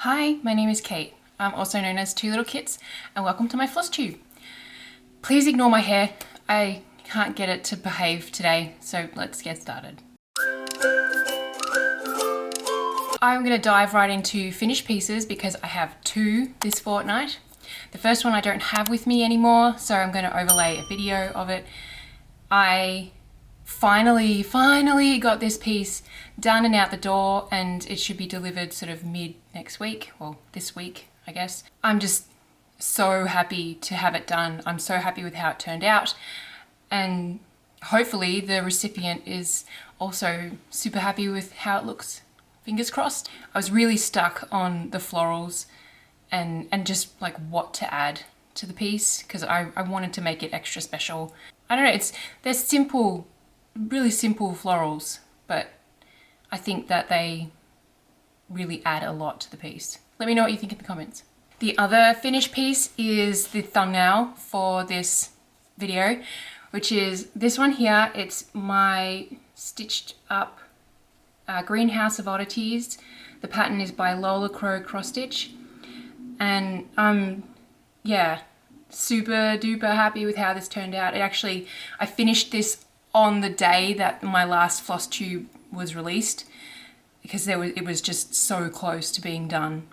Hi, my name is Kate. I'm also known as twolittlekits, and welcome to my FlossTube. Please ignore my hair. I can't get it to behave today, so let's get started. I'm going to dive right into finished pieces because I have two this fortnight. The first one I don't have with me anymore, so I'm going to overlay a video of it. I finally got this piece done and out the door, and it should be delivered sort of mid next week, well this week I guess. I'm just so happy to have it done. I'm so happy with how it turned out, and hopefully the recipient is also super happy with how it looks. Fingers crossed. I was really stuck on the florals and just like what to add to the piece because I wanted to make it extra special. I don't know, they're simple, really simple florals, but I think that they really add a lot to the piece. Let me know what you think in the comments. The other finished piece is the thumbnail for this video, which is this one here. It's my stitched up greenhouse of oddities. The pattern is by Lola cross stitch, and yeah, super duper happy with how this turned out. I finished this on the day that my last FlossTube was released because it was just so close to being done.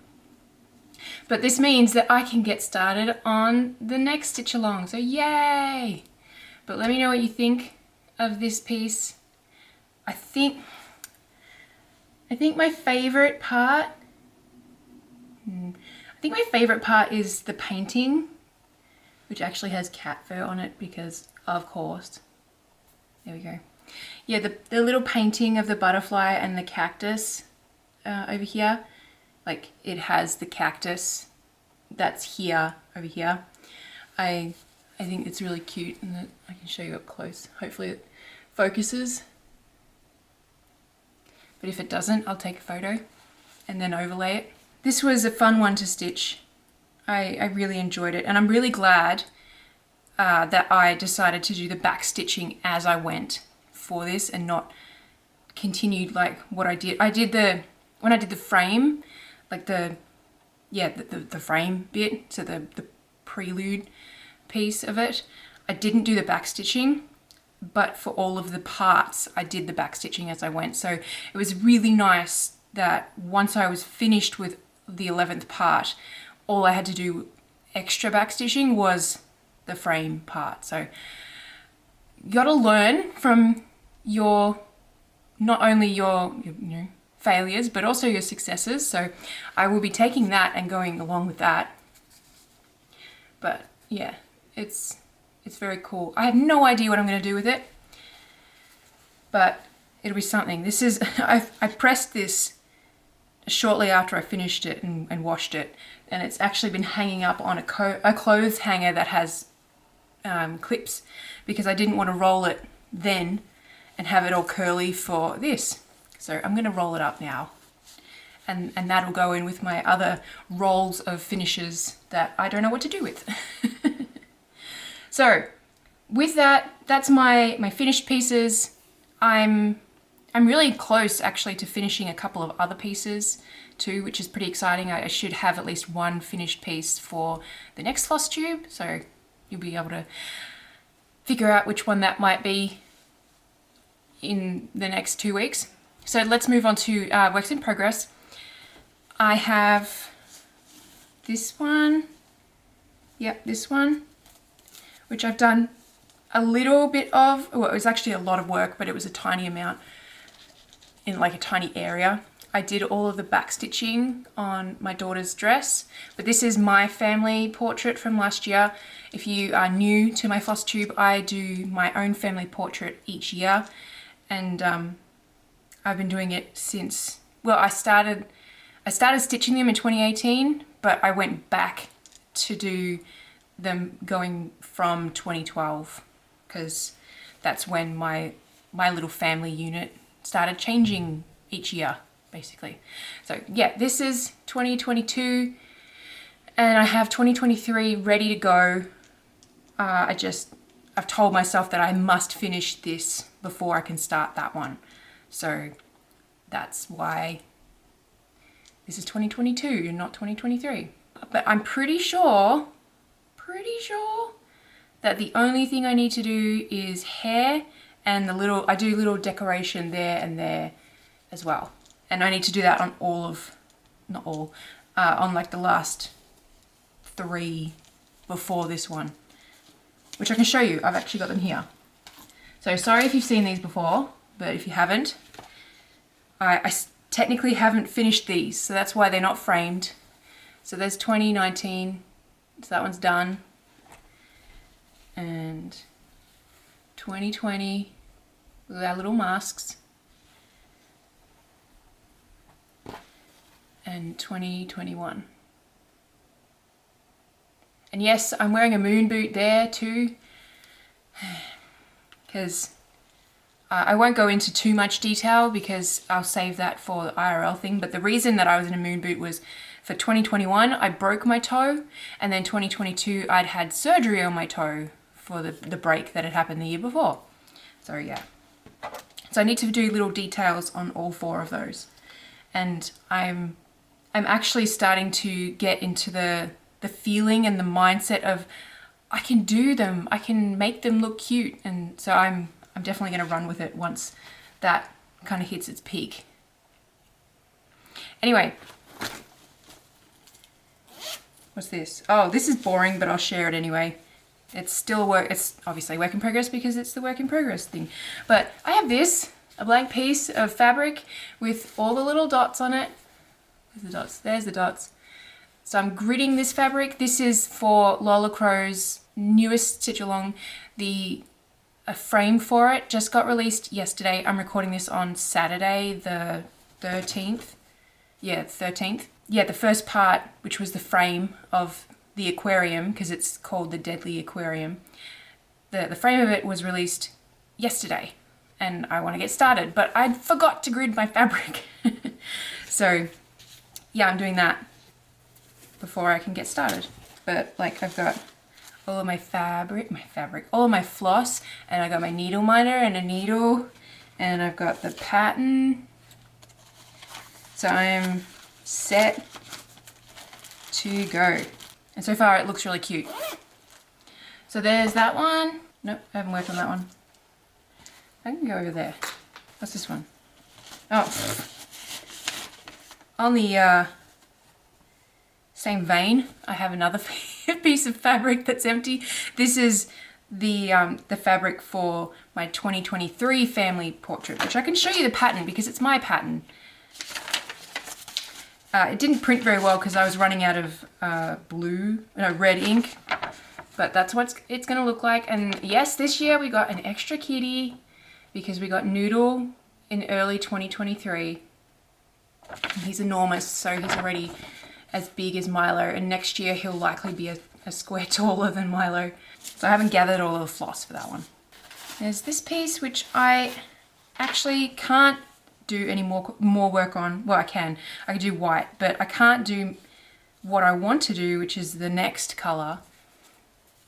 But this means that I can get started on the next stitch along, so yay! But let me know what you think of this piece. I think my favorite part, is the painting, which actually has cat fur on it because of course. There we go. Yeah, the little painting of the butterfly and the cactus over here, like it has the cactus that's here over here. I think it's really cute, and I can show you up close. Hopefully it focuses. But if it doesn't, I'll take a photo and then overlay it. This was a fun one to stitch. I really enjoyed it, and I'm really glad that I decided to do the back stitching as I went for this and not continued like what I did. When I did the frame, like the frame bit, so the prelude piece of it, I didn't do the back stitching, but for all of the parts I did the back stitching as I went. So it was really nice that once I was finished with the 11th part, all I had to do extra back stitching was the frame part. So you gotta learn from not only your failures, but also your successes. So I will be taking that and going along with that. But yeah, it's very cool. I have no idea what I'm going to do with it, but it'll be something. This is, I pressed this shortly after I finished it and washed it, and it's actually been hanging up on a clothes hanger that has clips because I didn't want to roll it then and have it all curly for this. So I'm going to roll it up now, and that'll go in with my other rolls of finishes that I don't know what to do with. So with that, that's my finished pieces. I'm really close actually to finishing a couple of other pieces too, which is pretty exciting. I should have at least one finished piece for the next FlossTube, so you'll be able to figure out which one that might be in the next 2 weeks. So let's move on to works in progress. I have this one, yep, this one, which I've done a little bit of. Well, it was actually a lot of work, but it was a tiny amount in like a tiny area. I did all of the back stitching on my daughter's dress, but this is my family portrait from last year. If you are new to my FlossTube, I do my own family portrait each year, and I've been doing it since, well, I started stitching them in 2018, but I went back to do them going from 2012 because that's when my little family unit started changing each year, basically. So yeah, this is 2022 and I have 2023 ready to go. I've told myself that I must finish this before I can start that one. So that's why this is 2022 and not 2023. But I'm pretty sure that the only thing I need to do is hair and I do little decoration there and there as well. And I need to do that on all of, not all, on like the last 3 before this one, which I can show you. I've actually got them here. So sorry if you've seen these before, but if you haven't, I technically haven't finished these, so that's why they're not framed. So there's 2019, so that one's done. And 2020 with our little masks. And 2021. And yes, I'm wearing a moon boot there too, because I won't go into too much detail because I'll save that for the IRL thing. But the reason that I was in a moon boot was for 2021, I broke my toe, and then 2022, I'd had surgery on my toe for the break that had happened the year before. So yeah. So I need to do little details on all 4 of those. And I'm actually starting to get into the feeling and the mindset of I can do them, I can make them look cute. And so I'm definitely going to run with it once that kind of hits its peak. Anyway, what's this? Oh, this is boring, but I'll share it anyway. It's still it's obviously work in progress because it's the work in progress thing. But I have this, a blank piece of fabric with all the little dots on it. There's the dots, there's the dots. So I'm gridding this fabric. This is for Lola Crow's newest stitch along. A frame for it just got released yesterday. I'm recording this on Saturday, the 13th. Yeah, 13th. Yeah, the first part, which was the frame of the aquarium, because it's called the Deadly Aquarium. The frame of it was released yesterday, and I want to get started, but I forgot to grid my fabric. So yeah, I'm doing that before I can get started. But like, I've got all of my fabric, all of my floss, and I got my needle minder and a needle, and I've got the pattern. So I'm set to go. And so far it looks really cute. So there's that one. Nope, I haven't worked on that one. I can go over there. What's this one? Oh, on the same vein, I have another piece of fabric that's empty. This is the fabric for my 2023 family portrait, which I can show you the pattern because it's my pattern. It didn't print very well because I was running out of red ink, but that's what it's going to look like. And yes, this year we got an extra kitty because we got Noodle in early 2023. He's enormous, so he's already as big as Milo, and next year he'll likely be a square taller than Milo. So I haven't gathered all of the floss for that one. There's this piece which I actually can't do any more work on. Well, I can do white, but I can't do what I want to do, which is the next color,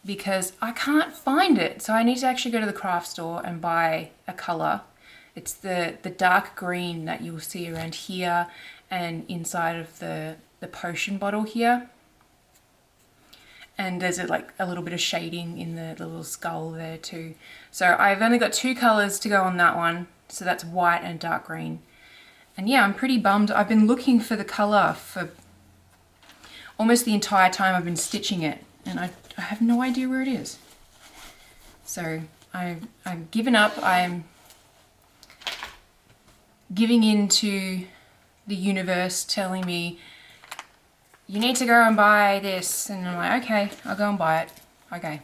because I can't find it. So I need to actually go to the craft store and buy a color. It's the dark green that you'll see around here and inside of the potion bottle here. And there's like a little bit of shading in the little skull there too. So I've only got 2 colors to go on that one. So that's white and dark green. And yeah, I'm pretty bummed. I've been looking for the color for almost the entire time I've been stitching it, and I have no idea where it is. So I've given up. I'm giving in to the universe telling me, you need to go and buy this. And I'm like, okay, I'll go and buy it. Okay.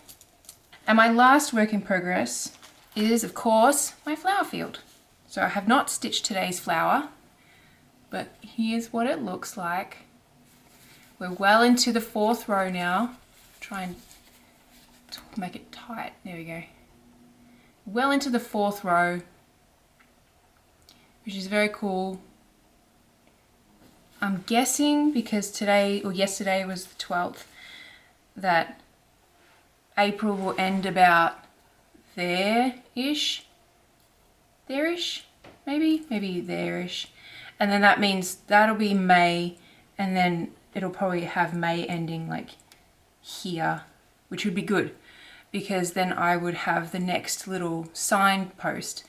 And my last work in progress is, of course, my flower field. So I have not stitched today's flower, but here's what it looks like. We're well into the 4th row now. Try and make it tight. There we go. Well into the 4th row, which is very cool. I'm guessing because today or yesterday was the 12th that April will end about there-ish, maybe there-ish. And then that means that'll be May, and then it'll probably have May ending like here, which would be good because then I would have the next little signpost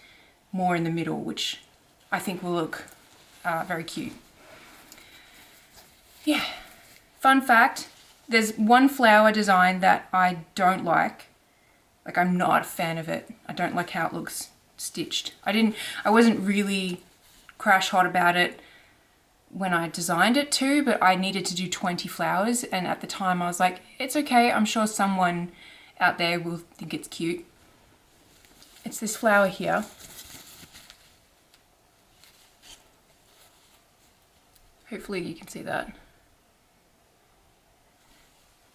more in the middle, which I think will look very cute. Yeah. Fun fact, there's one flower design that I don't like. Like, I'm not a fan of it. I don't like how it looks stitched. I wasn't really crash hot about it when I designed it too, but I needed to do 20 flowers, and at the time I was like, it's okay, I'm sure someone out there will think it's cute. It's this flower here. Hopefully you can see that.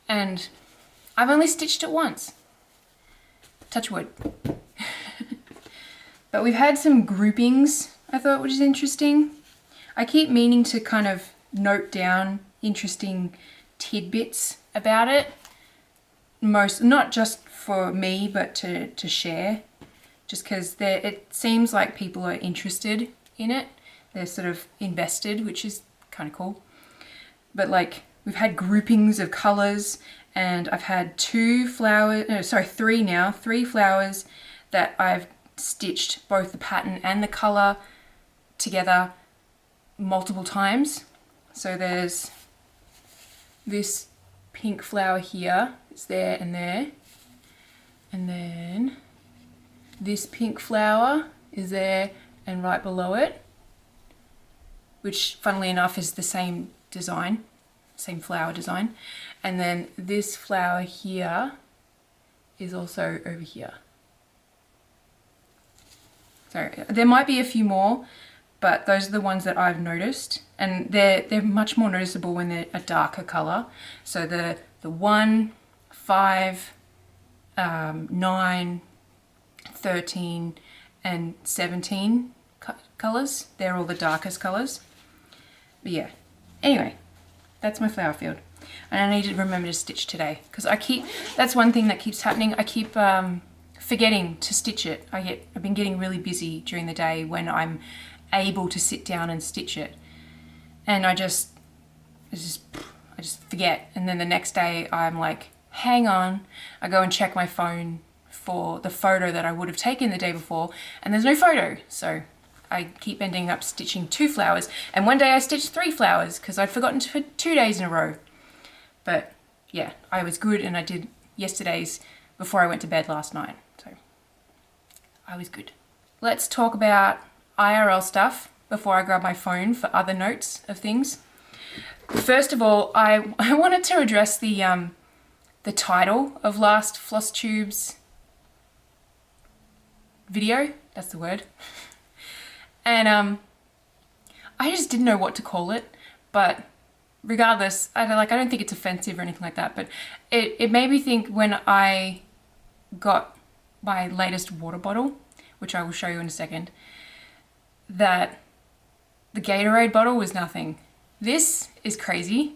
And I've only stitched it once. Touch wood. But we've had some groupings I thought, which is interesting. I keep meaning to kind of note down interesting tidbits about it. Not just for me, but to share. Just because it seems like people are interested in it. They're sort of invested, which is kind of cool. But like, we've had groupings of colors, and I've had three flowers that I've stitched both the pattern and the color together multiple times. So there's this pink flower here, it's there and there, and then this pink flower is there and right below it, which funnily enough is the same design, same flower design. And then this flower here is also over here. So there might be a few more, but those are the ones that I've noticed, and they're much more noticeable when they're a darker color. So the 1, 5, 9, 13, and 17 colors, they're all the darkest colors. But yeah, anyway, that's my flower field. And I need to remember to stitch today, because that's one thing that keeps happening. I keep forgetting to stitch it. I've been getting really busy during the day when I'm able to sit down and stitch it. And I just forget. And then the next day I'm like, hang on. I go and check my phone for the photo that I would have taken the day before, and there's no photo. So I keep ending up stitching 2 flowers. And one day I stitched 3 flowers because I'd forgotten for 2 days in a row. But yeah, I was good, and I did yesterday's before I went to bed last night. So I was good. Let's talk about IRL stuff before I grab my phone for other notes of things. First of all, I wanted to address the title of last FlossTube's video. That's the word. And I just didn't know what to call it, but regardless, I don't think it's offensive or anything like that, but it made me think when I got my latest water bottle, which I will show you in a second, that the Gatorade bottle was nothing. This is crazy.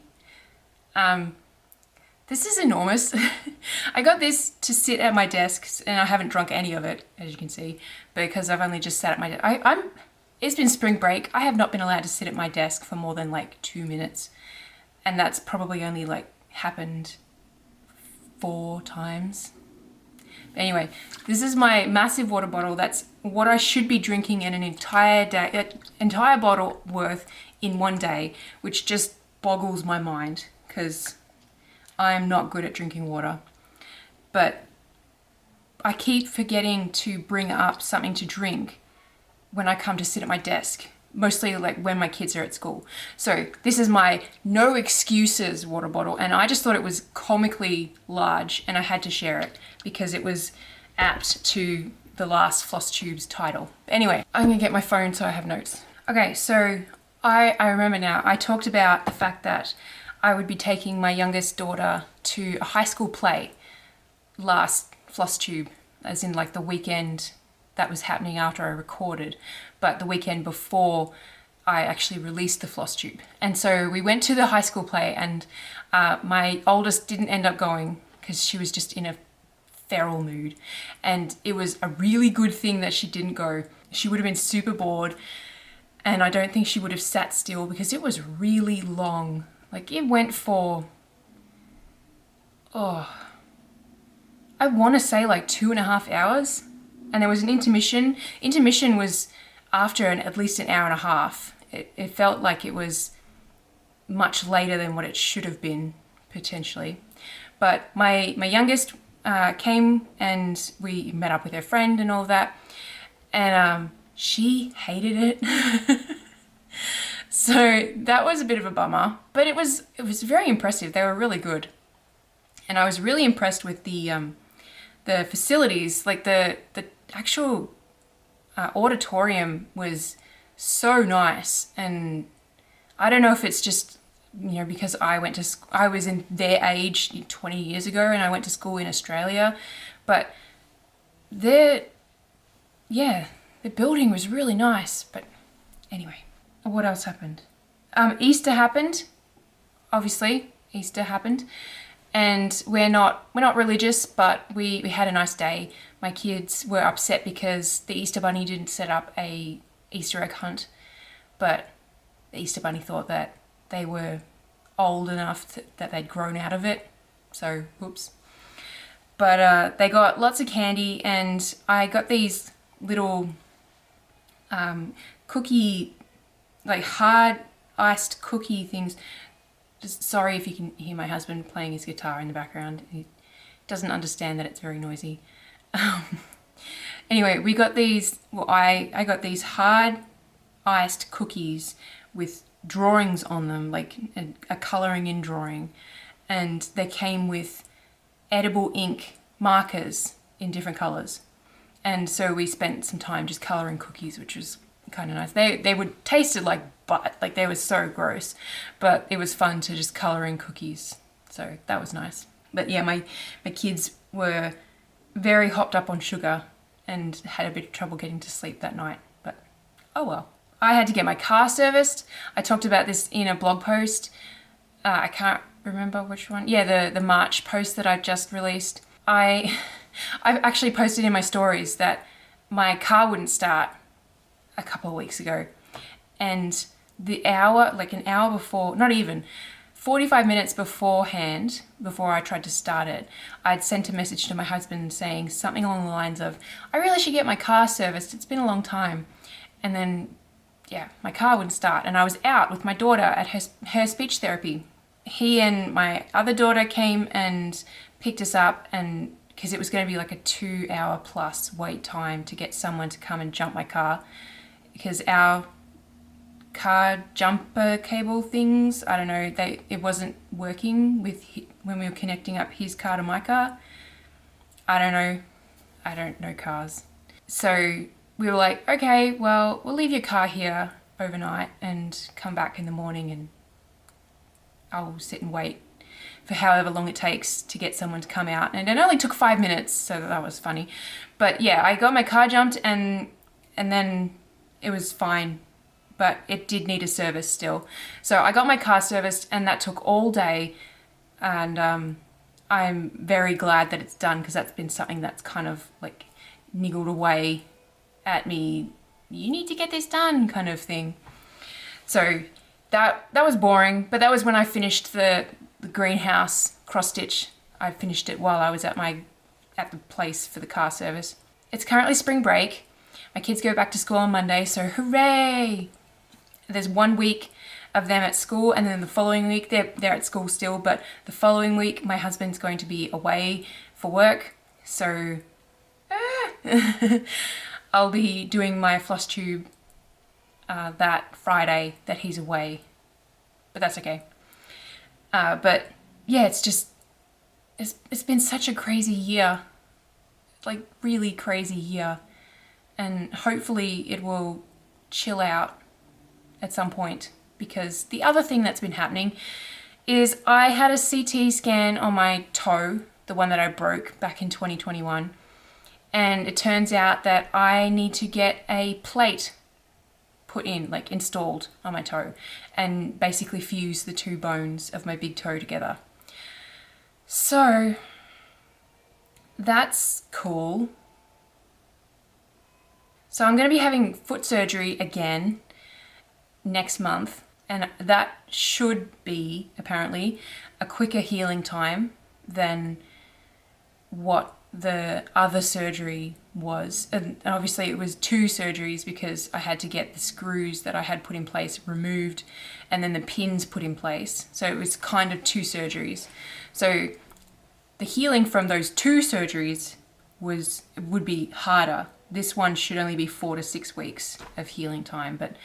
This is enormous. I got this to sit at my desk, and I haven't drunk any of it, as you can see, because I've only just sat at my desk. It's been spring break. I have not been allowed to sit at my desk for more than like 2 minutes. And that's probably only like happened 4 times. But anyway, this is my massive water bottle. That's what I should be drinking in an entire bottle worth in one day, which just boggles my mind because I'm not good at drinking water. But I keep forgetting to bring up something to drink when I come to sit at my desk, mostly like when my kids are at school. So this is my no excuses water bottle, and I just thought it was comically large, and I had to share it because it was apt to the last FlossTube's title. But anyway, I'm gonna get my phone so I have notes. Okay, so I remember now, I talked about the fact that I would be taking my youngest daughter to a high school play last FlossTube, as in like the weekend that was happening after I recorded, but the weekend before I actually released the FlossTube. And so we went to the high school play, and my oldest didn't end up going because she was just in a feral mood. And it was a really good thing that she didn't go. She would have been super bored. and I don't think she would have sat still because it was really long. Like it went for, oh, I want to say like 2.5 hours, and there was an intermission. Intermission was after at least an hour and a half. It felt like it was much later than what it should have been, potentially. But my youngest came and we met up with her friend and all of that, and she hated it. So that was a bit of a bummer, but it was very impressive. They were really good, and I was really impressed with the facilities. Like the actual auditorium was so nice, and I don't know if it's just, you know, because I was in their age 20 years ago and I went to school in Australia, but the building was really nice. But anyway, what else happened? Easter happened, obviously. Easter happened, and we're not religious, but we had a nice day. My kids were upset because the Easter Bunny didn't set up a Easter egg hunt, but the Easter Bunny thought that they were old enough that they'd grown out of it, so whoops. But they got lots of candy, and I got these little cookie, like hard iced cookie things. Just sorry if you can hear my husband playing his guitar in the background. He doesn't understand that it's very noisy. Anyway, we got these, well, I got these hard iced cookies with drawings on them, like a colouring in drawing, and they came with edible ink markers in different colours. And so we spent some time just colouring cookies, which was kind of nice. They would tasted like butt, like they were so gross, but it was fun to just colour in cookies, so that was nice. But yeah, my kids were very hopped up on sugar and had a bit of trouble getting to sleep that night, but oh well. I had to get my car serviced. I talked about this in a blog post. I can't remember which one. Yeah, the March post that I just released. I've actually posted in my stories that my car wouldn't start a couple of weeks ago, and the hour, like an hour before, not even, 45 minutes beforehand, before I tried to start it, I'd sent a message to my husband saying something along the lines of, I really should get my car serviced, it's been a long time. And then, yeah, my car wouldn't start, and I was out with my daughter at her speech therapy. He and my other daughter came and picked us up, and because it was going to be like a 2-hour plus wait time to get someone to come and jump my car, because our car jumper cable things, I don't know, it wasn't working when we were connecting up his car to my car. I don't know cars. So we were like, okay, well, we'll leave your car here overnight and come back in the morning, and I'll sit and wait for however long it takes to get someone to come out. And it only took 5 minutes, so that was funny. But yeah, I got my car jumped, and then it was fine, but it did need a service still. So I got my car serviced, and that took all day, and I'm very glad that it's done, because that's been something that's kind of like niggled away at me. You need to get this done, kind of thing. So that was boring, but that was when I finished the greenhouse cross stitch. I finished it while I was at the place for the car service. It's currently spring break. My kids go back to school on Monday, so hooray! There's 1 week of them at school, and then the following week they're at school still, but the following week my husband's going to be away for work, so I'll be doing my FlossTube that Friday that he's away, but that's okay. But yeah, it's been such a crazy year, like really crazy year, and hopefully it will chill out at some point, because the other thing that's been happening is I had a CT scan on my toe, the one that I broke back in 2021, and it turns out that I need to get a plate put in, like installed on my toe, and basically fuse the two bones of my big toe together. So that's cool. So I'm going to be having foot surgery again. next month, and that should be apparently a quicker healing time than what the other surgery was. And obviously it was 2 surgeries because I had to get the screws that I had put in place removed and then the pins put in place. So it was kind of 2 surgeries. So the healing from those 2 surgeries would be harder. This one should only be 4 to 6 weeks of healing time. But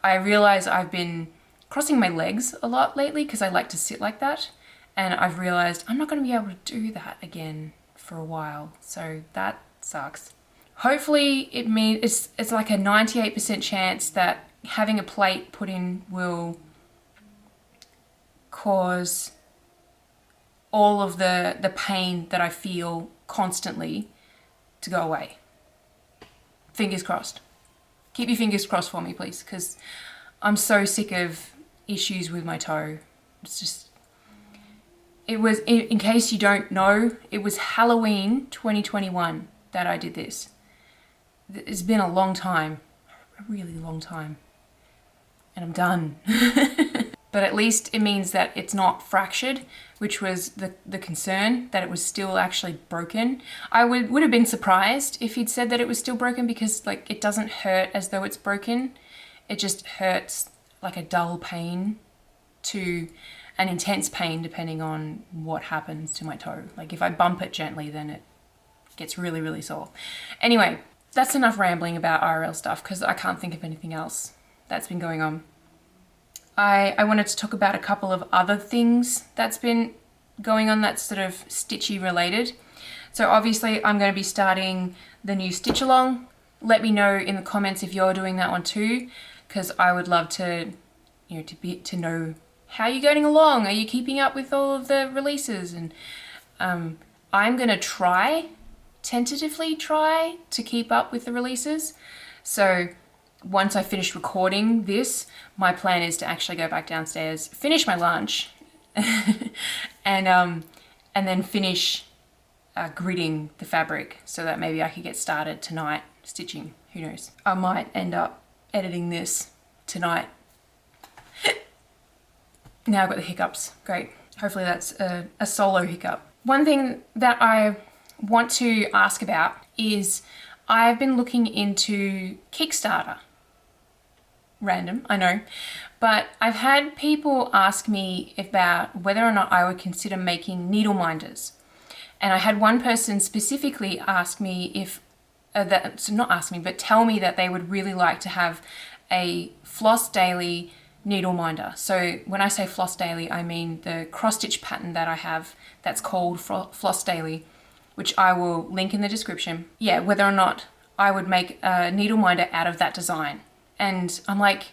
I realize I've been crossing my legs a lot lately because I like to sit like that. And I've realized I'm not going to be able to do that again for a while. So that sucks. Hopefully it's like a 98% chance that having a plate put in will cause all of the pain that I feel constantly to go away. Fingers crossed. Keep your fingers crossed for me, please, because I'm so sick of issues with my toe. It's just, it was, in case you don't know, it was Halloween 2021 that I did this. It's been a long time, a really long time, and I'm done. But at least it means that it's not fractured, which was the concern, that it was still actually broken. I would have been surprised if he'd said that it was still broken, because like it doesn't hurt as though it's broken. It just hurts like a dull pain to an intense pain depending on what happens to my toe. Like if I bump it gently, then it gets really, really sore. Anyway, that's enough rambling about IRL stuff because I can't think of anything else that's been going on. I wanted to talk about a couple of other things that's been going on that's sort of stitchy related. So obviously I'm going to be starting the new stitch along. Let me know in the comments if you're doing that one too, because I would love to, you know, to know how you're getting along. Are you keeping up with all of the releases? And I'm going to tentatively try to keep up with the releases. So once I finish recording this, my plan is to actually go back downstairs, finish my lunch, and then finish gridding the fabric so that maybe I could get started tonight stitching. Who knows? I might end up editing this tonight. Now I've got the hiccups. Great. Hopefully that's a solo hiccup. One thing that I want to ask about is I've been looking into Kickstarter. Random, I know. But I've had people ask me about whether or not I would consider making needle minders. And I had one person specifically ask me if, not ask me, but tell me that they would really like to have a Floss Daily needle minder. So when I say Floss Daily, I mean the cross stitch pattern that I have that's called Floss Daily, which I will link in the description. Yeah, whether or not I would make a needle minder out of that design. And I'm like,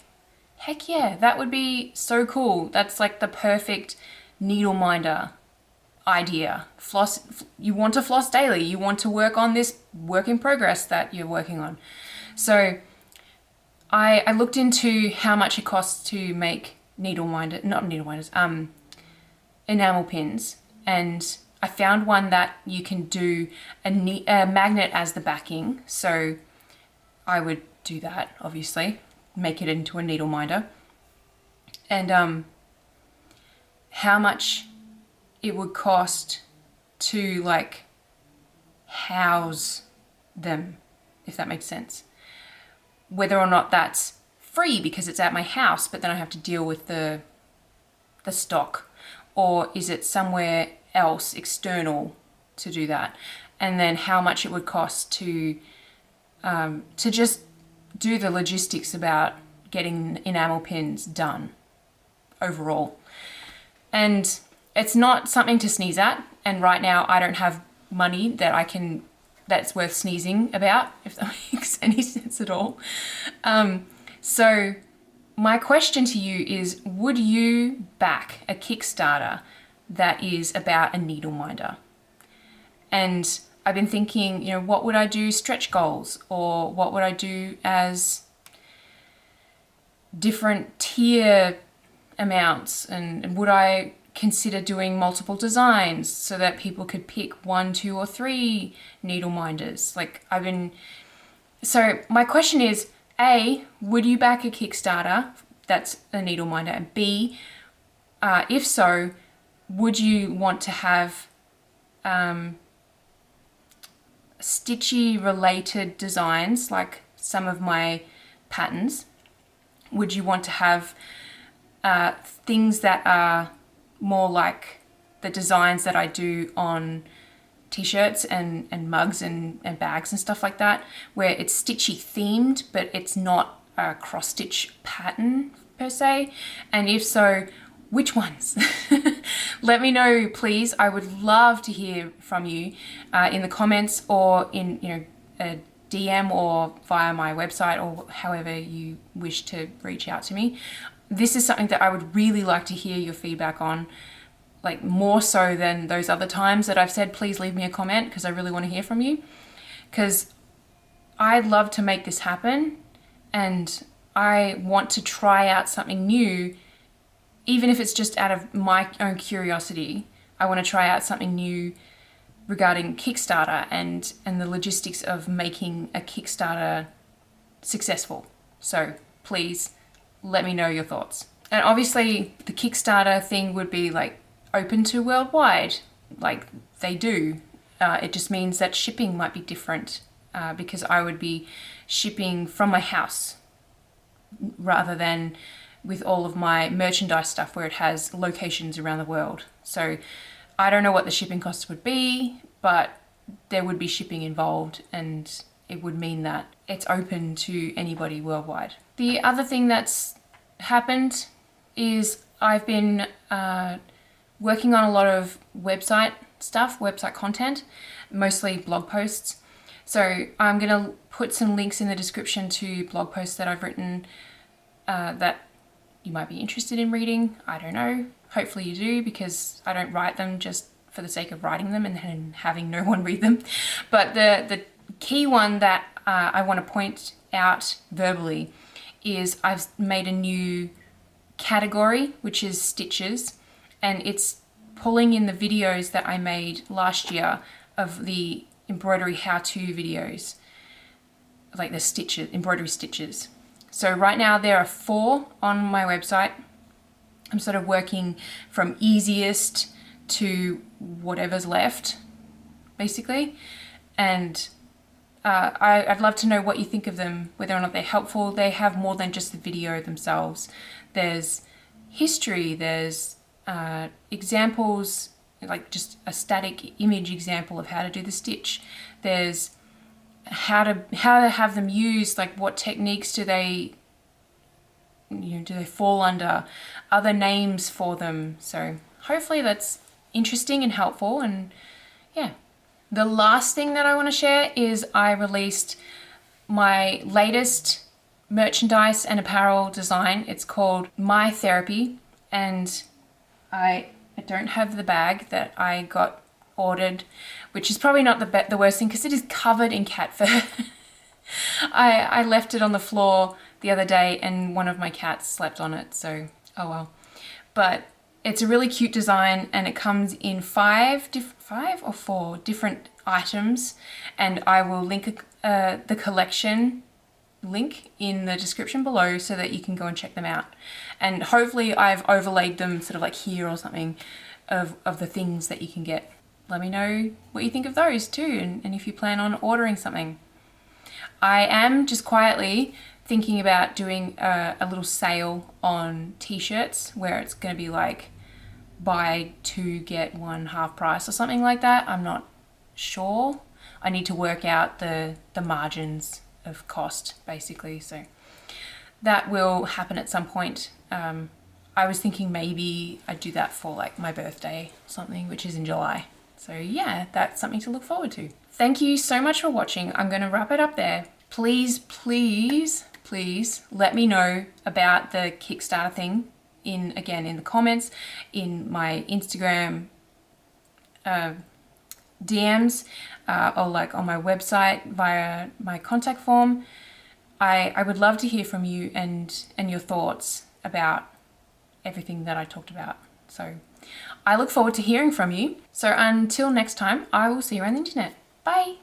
heck yeah, that would be so cool. That's like the perfect needle minder idea. You want to floss daily. You want to work on this work in progress that you're working on. So I looked into how much it costs to make enamel pins, and I found one that you can do a magnet as the backing. So I would do that, obviously, make it into a needle minder. And how much it would cost to like house them, if that makes sense. Whether or not that's free because it's at my house, but then I have to deal with the stock, or is it somewhere else external to do that? And then how much it would cost to just do the logistics about getting enamel pins done overall. And it's not something to sneeze at, and right now I don't have money that's worth sneezing about, if that makes any sense at all. So my question to you is, would you back a Kickstarter that is about a needle minder? And I've been thinking, you know, what would I do stretch goals, or what would I do as different tier amounts, and would I consider doing multiple designs so that people could pick 1, 2, or 3 needle minders? So my question is, A, would you back a Kickstarter that's a needle minder? And B, if so, would you want to have stitchy related designs like some of my patterns? Would you want to have things that are more like the designs that I do on t-shirts and mugs and bags and stuff like that, where it's stitchy themed, but it's not a cross-stitch pattern per se? And if so, which ones? Let me know, please. I would love to hear from you in the comments or in a DM or via my website or however you wish to reach out to me. This is something that I would really like to hear your feedback on, like more so than those other times that I've said, please leave me a comment, because I really want to hear from you, because I'd love to make this happen and I want to try out something new, even if it's just out of my own curiosity. I want to try out something new regarding Kickstarter and the logistics of making a Kickstarter successful. So please let me know your thoughts. And obviously the Kickstarter thing would be like open to worldwide, like they do. It just means that shipping might be different because I would be shipping from my house rather than with all of my merchandise stuff where it has locations around the world. So I don't know what the shipping costs would be, but there would be shipping involved, and it would mean that it's open to anybody worldwide. The other thing that's happened is I've been working on a lot of website stuff, website content, mostly blog posts. So I'm gonna put some links in the description to blog posts that I've written that you might be interested in reading. I don't know. Hopefully you do, because I don't write them just for the sake of writing them and then having no one read them. But the key one that I want to point out verbally is I've made a new category, which is stitches, and it's pulling in the videos that I made last year of the embroidery how-to videos, like the stitches, embroidery stitches. So right now there are 4 on my website. I'm sort of working from easiest to whatever's left, basically. And I'd love to know what you think of them, whether or not they're helpful. They have more than just the video themselves. There's history, there's examples, like just a static image example of how to do the stitch. There's how to have them used, like what techniques do they fall under, other names for them. So hopefully that's interesting and helpful. And yeah, the last thing that I want to share is I released my latest merchandise and apparel design. It's called My Therapy, and I don't have the bag that I got ordered, which is probably not the worst thing because it is covered in cat fur. I left it on the floor the other day and one of my cats slept on it, so oh well. But it's a really cute design and it comes in 5 or 4 different items, and I will link the collection link in the description below so that you can go and check them out. And hopefully I've overlaid them sort of like here or something of the things that you can get. Let me know what you think of those too, and if you plan on ordering something. I am just quietly thinking about doing a little sale on t-shirts where it's going to be like buy 2 get 1 half price or something like that. I'm not sure. I need to work out the margins of cost basically, so that will happen at some point. I was thinking maybe I'd do that for like my birthday or something, which is in July. So yeah, that's something to look forward to. Thank you so much for watching. I'm going to wrap it up there. Please, please, please let me know about the Kickstarter thing in the comments, in my Instagram DMs, or like on my website via my contact form. I would love to hear from you and your thoughts about everything that I talked about. So I look forward to hearing from you. So until next time, I will see you on the internet. Bye.